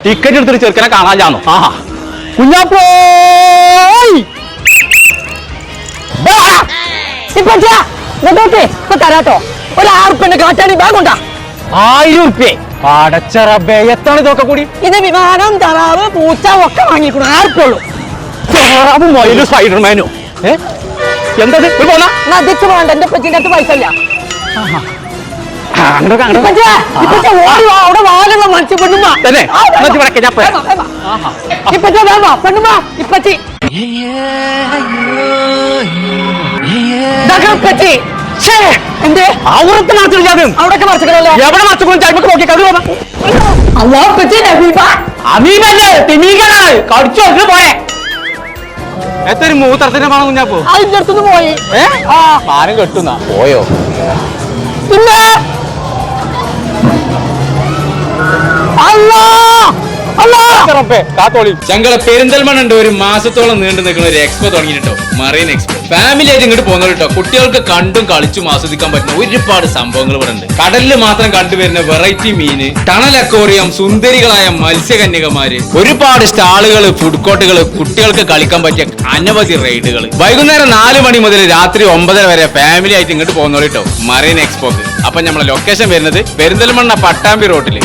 ticket എടുത്തിട്ട് ചെറുക്കനെ കാണാൻ ആഹാ കുഞ്ഞാപ്പോ ഇപ്പൊ തരാട്ടോ ഒരു 6 ഉറുപ്പ്യന്റെ കാറ്റാടി ബാഗുണ്ടാ 1000 ഉറുപ്പ്യ പടച്ചറബേ എത്താണ് ഇതൊക്കെ കൂടി ഇത് വിമാനം തറാവ് പൂച്ച ഒക്കെ വാങ്ങിക്കൂടും 6 ഉറുപ്പ്യ ഉള്ളൂ തറാവ് മൊയിലും സ്പൈഡർമാനോ എന്താ പോന്നാ നദിച്ചു പോകണ്ട എന്റെ പറ്റിന്റെ അടുത്ത് പൈസ ഇല്ല അവിടെ വാലുള്ള മനുഷ്യ പെണ്ണുമ്മ തന്നെ ഇപ്പച്ചി വേമ പെണ്ണുമ്മ ഇപ്പച്ചി എന്തേ അവിടത്തെ മറച്ചില്ലാതെ അവിടൊക്കെ മറച്ചിക്കണല്ലോ എവിടെ മറച്ചു ചിലപ്പോ നോക്കി കടു അല്ലാ പച്ചി അമീബല്ലേ തിമീകളാണ് കടിച്ചു വെച്ചിട്ട് പോയെ എത്ര മൂത്തരത്തിന്റെ പണം കുഞ്ഞാപ്പോ അതിന്റെ അടുത്തുനിന്ന് പോയി പാരം കെട്ടുന്ന പോയോ പിന്നെ ഞങ്ങളെ പെരിന്തൽമണ്ണ ഉണ്ട് ഒരു മാസത്തോളം നീണ്ടു നിൽക്കുന്ന ഒരു എക്സ്പോ തുടങ്ങിയിട്ടോ മറീൻ എക്സ്പോ ഫാമിലി ആയിട്ട് ഇങ്ങോട്ട് പോകുന്നത് കേട്ടോ കുട്ടികൾക്ക് കണ്ടും കളിച്ചും ആസ്വദിക്കാൻ പറ്റുന്ന ഒരുപാട് സംഭവങ്ങൾ ഇവിടെ ഉണ്ട് കടലിൽ മാത്രം കണ്ടുവരുന്ന വെറൈറ്റി മീന് ടണൽ അക്വേറിയം സുന്ദരികളായ മത്സ്യകന്യകമാര് ഒരുപാട് സ്റ്റാളുകൾ ഫുഡ് കോർട്ടുകൾ കുട്ടികൾക്ക് കളിക്കാൻ പറ്റിയ അനവധി റൈഡുകൾ വൈകുന്നേരം 4 മണി മുതൽ രാത്രി 9 വരെ ഫാമിലി ആയിട്ട് ഇങ്ങോട്ട് പോകുന്നത് കേട്ടോ മറീൻ എക്സ്പോക്ക് അപ്പൊ നമ്മളെ ലൊക്കേഷൻ വരുന്നത് പെരിന്തൽമണ്ണ പട്ടാമ്പി റോഡില്